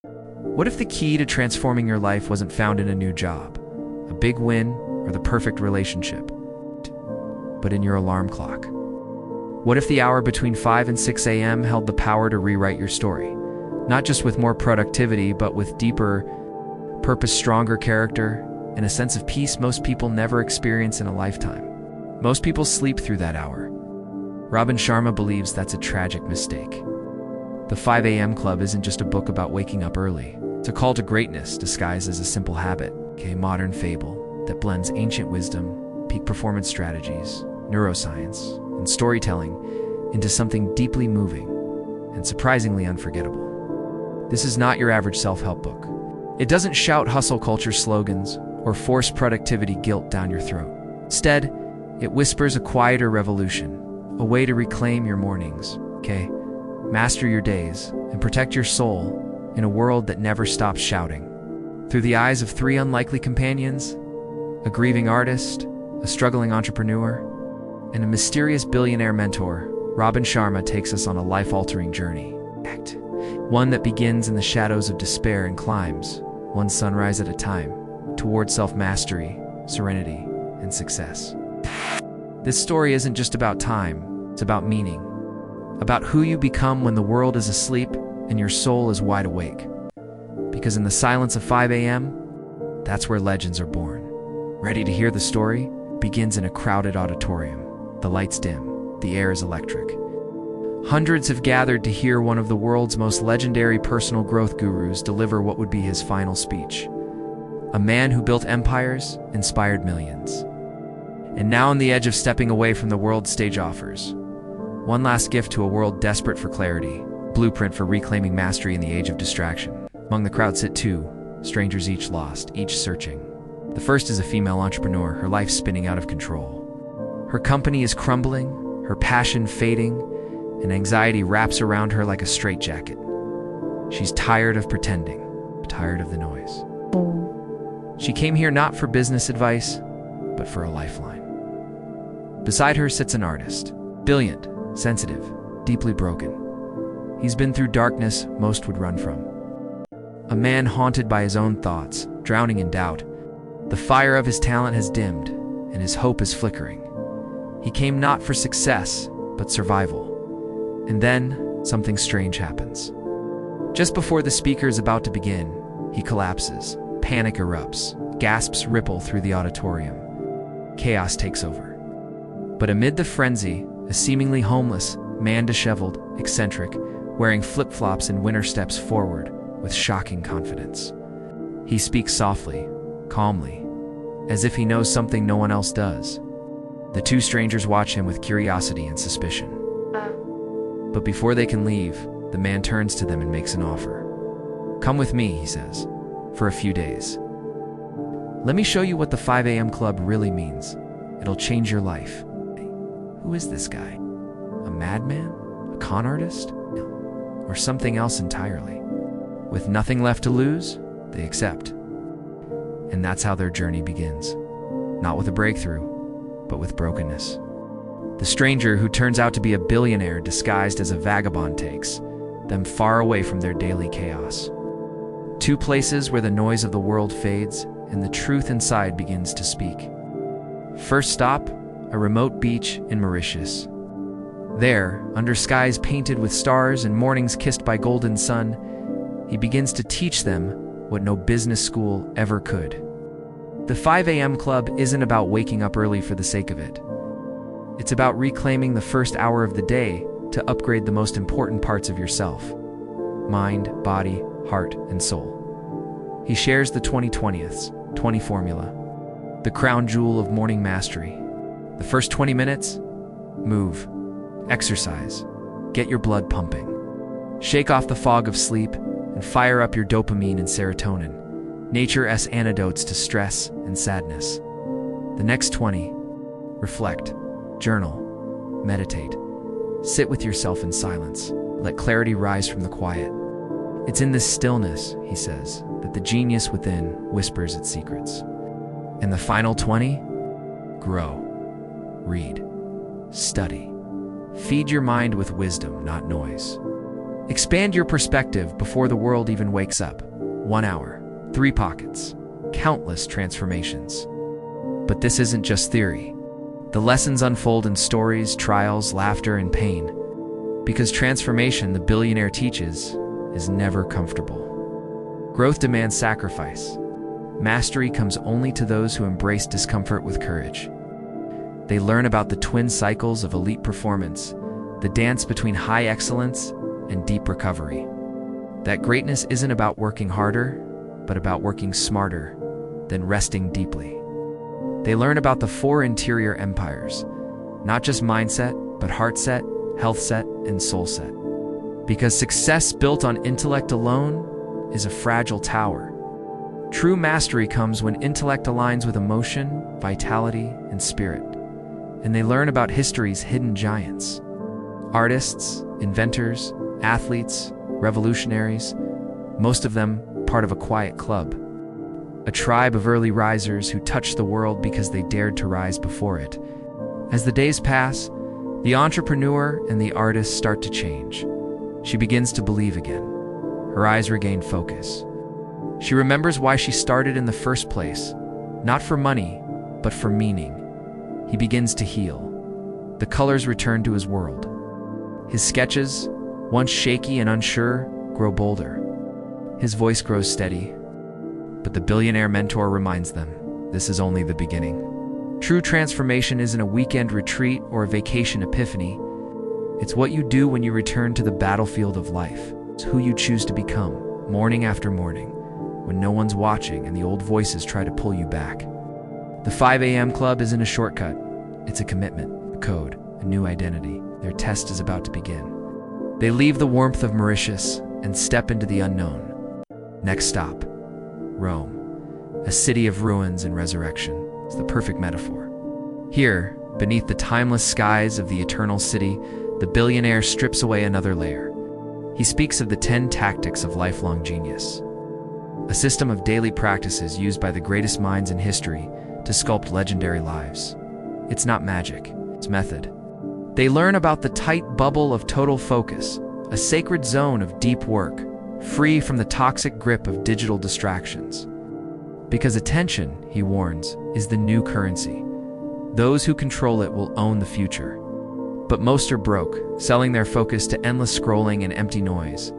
What if the key to transforming your life wasn't found in a new job, a big win, or the perfect relationship, but in your alarm clock? What if the hour between 5 and 6 a.m. held the power to rewrite your story? Not just with more productivity, but with deeper purpose, stronger character, and a sense of peace most people never experience in a lifetime. Most people sleep through that hour. Robin Sharma believes that's a tragic mistake. The 5 a.m. Club isn't just a book about waking up early. It's a call to greatness disguised as a simple habit, a modern fable that blends ancient wisdom, peak performance strategies, neuroscience, and storytelling into something deeply moving and surprisingly unforgettable. This is not your average self-help book. It doesn't shout hustle culture slogans or force productivity guilt down your throat. Instead, it whispers a quieter revolution, a way to reclaim your mornings, master your days, and protect your soul in a world that never stops shouting. Through the eyes of three unlikely companions, a grieving artist, a struggling entrepreneur, and a mysterious billionaire mentor, Robin Sharma takes us on a life-altering journey. One that begins in the shadows of despair and climbs, one sunrise at a time, toward self-mastery, serenity, and success. This story isn't just about time, it's about meaning. About who you become when the world is asleep and your soul is wide awake. Because in the silence of 5 a.m., that's where legends are born. Ready to hear the story? Begins in a crowded auditorium. The lights dim, the air is electric. Hundreds have gathered to hear one of the world's most legendary personal growth gurus deliver what would be his final speech. A man who built empires, inspired millions. And now on the edge of stepping away from the world stage offers one last gift to a world desperate for clarity, blueprint for reclaiming mastery in the age of distraction. Among the crowd sit two, strangers each lost, each searching. The first is a female entrepreneur, her life spinning out of control. Her company is crumbling, her passion fading, and anxiety wraps around her like a straitjacket. She's tired of pretending, tired of the noise. She came here not for business advice, but for a lifeline. Beside her sits an artist, brilliant, sensitive, deeply broken. He's been through darkness most would run from. A man haunted by his own thoughts, drowning in doubt. The fire of his talent has dimmed, and his hope is flickering. He came not for success, but survival. And then, something strange happens. Just before the speaker is about to begin, he collapses. Panic erupts. Gasps ripple through the auditorium. Chaos takes over. But amid the frenzy, a seemingly homeless, man, disheveled, eccentric, wearing flip-flops and winter, steps forward with shocking confidence. He speaks softly, calmly, as if he knows something no one else does. The two strangers watch him with curiosity and suspicion. But before they can leave, the man turns to them and makes an offer. "Come with me," he says, "for a few days. Let me show you what the 5 a.m. Club really means. It'll change your life." Who is this guy? A madman? A con artist? Or something else entirely? With nothing left to lose, they accept. And that's how their journey begins. Not with a breakthrough, but with brokenness. The stranger, who turns out to be a billionaire disguised as a vagabond, takes them far away from their daily chaos. Two places where the noise of the world fades and the truth inside begins to speak. First stop, a remote beach in Mauritius. There, under skies painted with stars and mornings kissed by golden sun, he begins to teach them what no business school ever could. The 5 a.m. Club isn't about waking up early for the sake of it. It's about reclaiming the first hour of the day to upgrade the most important parts of yourself: mind, body, heart, and soul. He shares the 20 formula, the crown jewel of morning mastery. The first 20 minutes, move, exercise, get your blood pumping. Shake off the fog of sleep and fire up your dopamine and serotonin, nature's antidotes to stress and sadness. The next 20, reflect, journal, meditate, sit with yourself in silence, let clarity rise from the quiet. It's in this stillness, he says, that the genius within whispers its secrets. And the final 20, grow. Read, study, feed your mind with wisdom, not noise. Expand your perspective before the world even wakes up. 1 hour, 3 pockets, countless transformations. But this isn't just theory. The lessons unfold in stories, trials, laughter, and pain. Because transformation, the billionaire teaches, is never comfortable. Growth demands sacrifice. Mastery comes only to those who embrace discomfort with courage. They learn about the twin cycles of elite performance, the dance between high excellence and deep recovery. That greatness isn't about working harder, but about working smarter, then resting deeply. They learn about the 4 interior empires, not just mindset, but heart set, health set, and soul set. Because success built on intellect alone is a fragile tower. True mastery comes when intellect aligns with emotion, vitality, and spirit. And they learn about history's hidden giants. Artists, inventors, athletes, revolutionaries, most of them part of a quiet club. A tribe of early risers who touched the world because they dared to rise before it. As the days pass, the entrepreneur and the artist start to change. She begins to believe again. Her eyes regain focus. She remembers why she started in the first place, not for money, but for meaning. He begins to heal. The colors return to his world. His sketches, once shaky and unsure, grow bolder. His voice grows steady. But the billionaire mentor reminds them, this is only the beginning. True transformation isn't a weekend retreat or a vacation epiphany. It's what you do when you return to the battlefield of life. It's who you choose to become, morning after morning, when no one's watching and the old voices try to pull you back. The 5 a.m. club isn't a shortcut. It's a commitment, a code, a new identity. Their test is about to begin. They leave the warmth of Mauritius and step into the unknown. Next stop, Rome, a city of ruins and resurrection. It's the perfect metaphor. Here, beneath the timeless skies of the eternal city, the billionaire strips away another layer. He speaks of the 10 tactics of lifelong genius, a system of daily practices used by the greatest minds in history to sculpt legendary lives. It's not magic, it's method. They learn about the tight bubble of total focus, a sacred zone of deep work, free from the toxic grip of digital distractions. Because attention, he warns, is the new currency. Those who control it will own the future. But most are broke, selling their focus to endless scrolling and empty noise.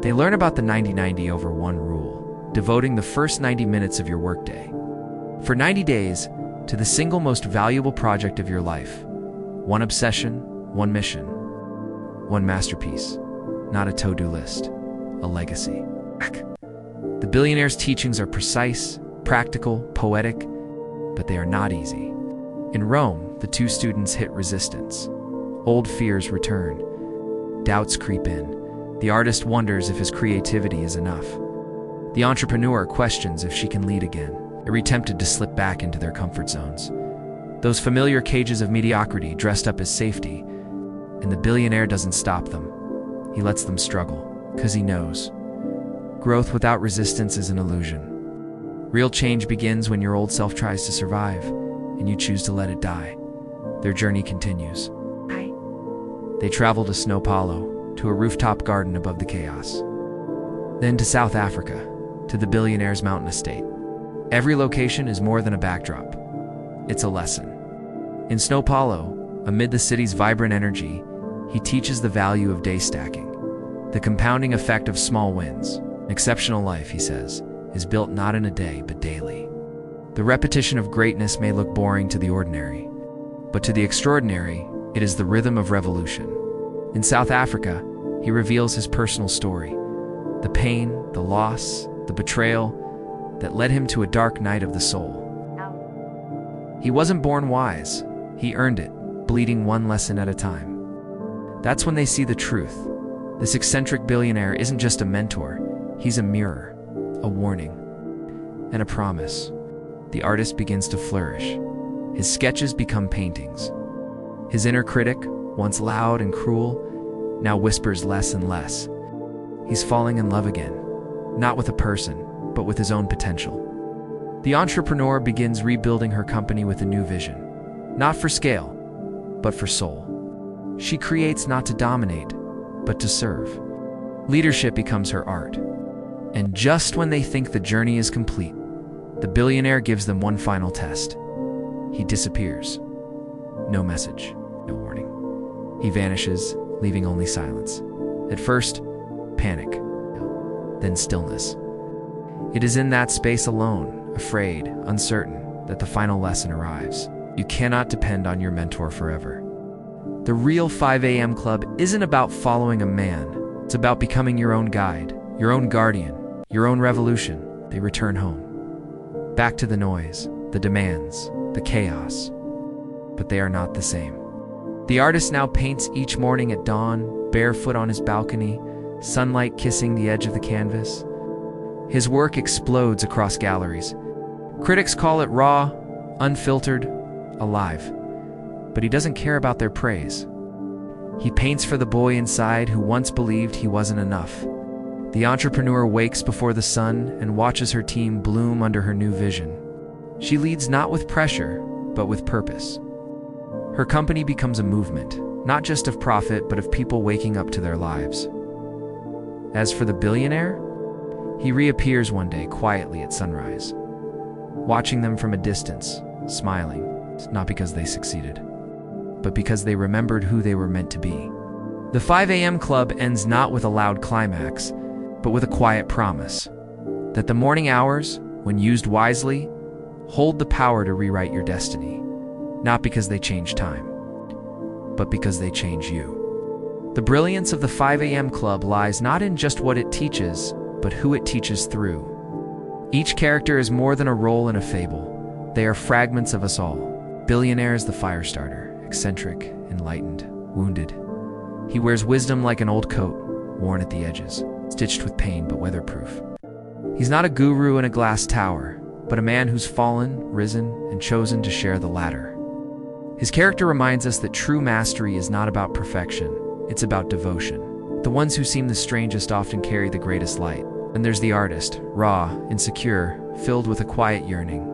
They learn about the 90-90/1 rule, devoting the first 90 minutes of your workday for 90 days to the single most valuable project of your life. One obsession, one mission, one masterpiece, not a to-do list, a legacy. The billionaire's teachings are precise, practical, poetic, but they are not easy. In Rome, the 2 students hit resistance. Old fears return. Doubts creep in. The artist wonders if his creativity is enough. The entrepreneur questions if she can lead again, every tempted to slip back into their comfort zones. Those familiar cages of mediocrity dressed up as safety, and the billionaire doesn't stop them. He lets them struggle, because he knows. Growth without resistance is an illusion. Real change begins when your old self tries to survive, and you choose to let it die. Their journey continues. They travel to Sao Paulo, to a rooftop garden above the chaos. Then to South Africa, to the billionaire's mountain estate. Every location is more than a backdrop. It's a lesson. In Sao Paulo, amid the city's vibrant energy, he teaches the value of day stacking, the compounding effect of small wins. An exceptional life, he says, is built not in a day, but daily. The repetition of greatness may look boring to the ordinary, but to the extraordinary, it is the rhythm of revolution. In South Africa, he reveals his personal story, the pain, the loss, the betrayal that led him to a dark night of the soul. He wasn't born wise, he earned it, bleeding one lesson at a time. That's when they see the truth. This eccentric billionaire isn't just a mentor, he's a mirror, a warning, and a promise. The artist begins to flourish. His sketches become paintings. His inner critic, once loud and cruel, now whispers less and less. He's falling in love again, not with a person, but with his own potential. The entrepreneur begins rebuilding her company with a new vision, not for scale, but for soul. She creates not to dominate, but to serve. Leadership becomes her art. And just when they think the journey is complete, the billionaire gives them one final test. He disappears. No message, no warning. He vanishes, leaving only silence. At first, panic, then stillness. It is in that space alone, afraid, uncertain, that the final lesson arrives. You cannot depend on your mentor forever. The real 5 a.m. Club isn't about following a man. It's about becoming your own guide, your own guardian, your own revolution. They return home. Back to the noise, the demands, the chaos. But they are not the same. The artist now paints each morning at dawn, barefoot on his balcony, sunlight kissing the edge of the canvas. His work explodes across galleries. Critics call it raw, unfiltered, alive. But he doesn't care about their praise. He paints for the boy inside who once believed he wasn't enough. The entrepreneur wakes before the sun and watches her team bloom under her new vision. She leads not with pressure, but with purpose. Her company becomes a movement, not just of profit, but of people waking up to their lives. As for the billionaire, he reappears one day quietly at sunrise, watching them from a distance, smiling, not because they succeeded, but because they remembered who they were meant to be. The 5 a.m. Club ends not with a loud climax, but with a quiet promise that the morning hours, when used wisely, hold the power to rewrite your destiny, not because they change time, but because they change you. The brilliance of the 5 a.m. Club lies not in just what it teaches, but who it teaches through. Each character is more than a role in a fable. They are fragments of us all. Billionaire is the fire starter, eccentric, enlightened, wounded. He wears wisdom like an old coat, worn at the edges, stitched with pain but weatherproof. He's not a guru in a glass tower, but a man who's fallen, risen, and chosen to share the ladder. His character reminds us that true mastery is not about perfection, it's about devotion. The ones who seem the strangest often carry the greatest light. And there's the artist, raw, insecure, filled with a quiet yearning.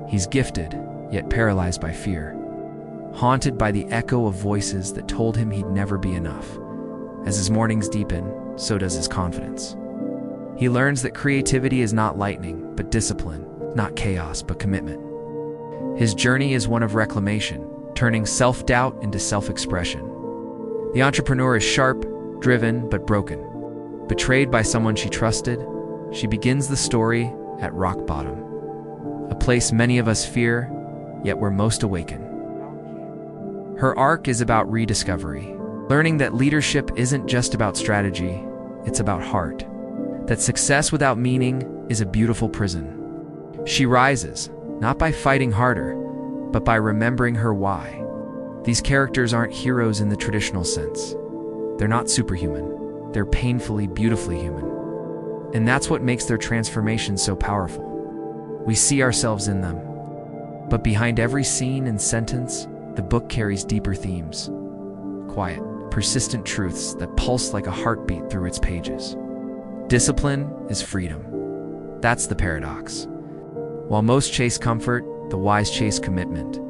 He's gifted, yet paralyzed by fear, haunted by the echo of voices that told him he'd never be enough. As his mornings deepen, so does his confidence. He learns that creativity is not lightning, but discipline, not chaos, but commitment. His journey is one of reclamation, turning self-doubt into self-expression. The entrepreneur is sharp, driven, but broken. Betrayed by someone she trusted, she begins the story at rock bottom, a place many of us fear, yet we're most awaken. Her arc is about rediscovery, learning that leadership isn't just about strategy, it's about heart. That success without meaning is a beautiful prison. She rises, not by fighting harder, but by remembering her why. These characters aren't heroes in the traditional sense. They're not superhuman. They're painfully, beautifully human. And that's what makes their transformation so powerful. We see ourselves in them. But behind every scene and sentence, the book carries deeper themes. Quiet, persistent truths that pulse like a heartbeat through its pages. Discipline is freedom. That's the paradox. While most chase comfort, the wise chase commitment.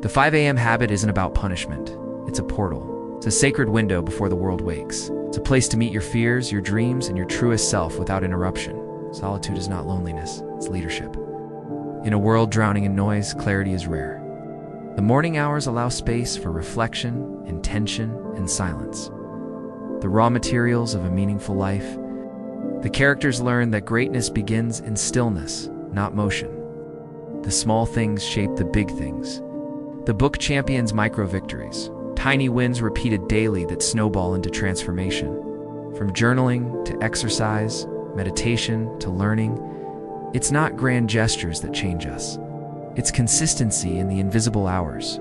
The 5 a.m. habit isn't about punishment. It's a portal. It's a sacred window before the world wakes. It's a place to meet your fears, your dreams, and your truest self without interruption. Solitude is not loneliness, it's leadership. In a world drowning in noise, clarity is rare. The morning hours allow space for reflection, intention, and silence. The raw materials of a meaningful life. The characters learn that greatness begins in stillness, not motion. The small things shape the big things. The book champions micro-victories, tiny wins repeated daily that snowball into transformation. From journaling to exercise, meditation to learning, it's not grand gestures that change us. It's consistency in the invisible hours.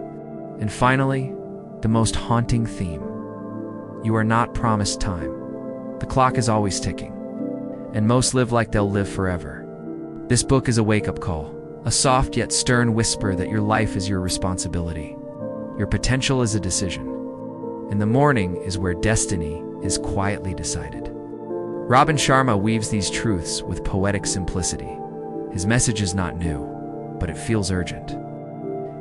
And finally, the most haunting theme. You are not promised time. The clock is always ticking. And most live like they'll live forever. This book is a wake-up call, a soft yet stern whisper that your life is your responsibility. Your potential is a decision. And the morning is where destiny is quietly decided. Robin Sharma weaves these truths with poetic simplicity. His message is not new, but it feels urgent.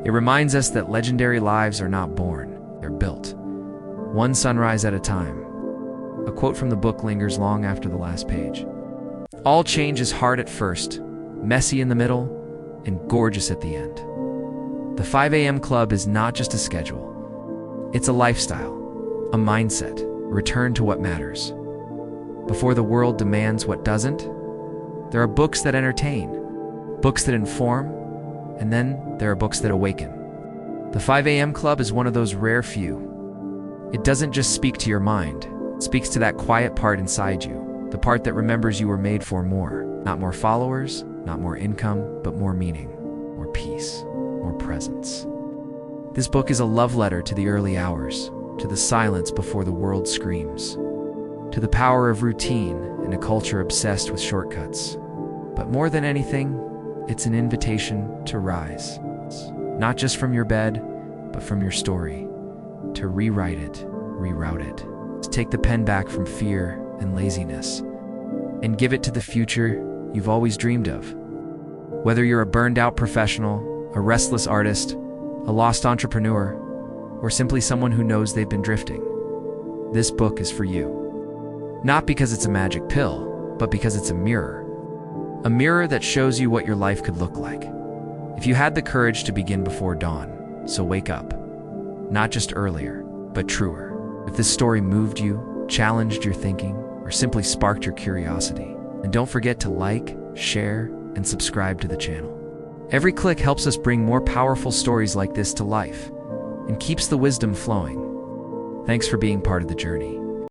It reminds us that legendary lives are not born, they're built. One sunrise at a time. A quote from the book lingers long after the last page. All change is hard at first, messy in the middle, and gorgeous at the end. The 5 a.m. Club is not just a schedule. It's a lifestyle, a mindset, a return to what matters. Before the world demands what doesn't, there are books that entertain, books that inform, and then there are books that awaken. The 5 a.m. Club is one of those rare few. It doesn't just speak to your mind, it speaks to that quiet part inside you, the part that remembers you were made for more. Not more followers, not more income, but more meaning, more peace, more presence. This book is a love letter to the early hours, to the silence before the world screams, to the power of routine in a culture obsessed with shortcuts. But more than anything, it's an invitation to rise. Not just from your bed, but from your story. To rewrite it, reroute it. To take the pen back from fear and laziness and give it to the future you've always dreamed of. Whether you're a burned-out professional, a restless artist, a lost entrepreneur, or simply someone who knows they've been drifting, this book is for you. Not because it's a magic pill, but because it's a mirror. A mirror that shows you what your life could look like if you had the courage to begin before dawn. So wake up. Not just earlier, but truer. If this story moved you, challenged your thinking, or simply sparked your curiosity, then don't forget to like, share, and subscribe to the channel. Every click helps us bring more powerful stories like this to life and keeps the wisdom flowing. Thanks for being part of the journey.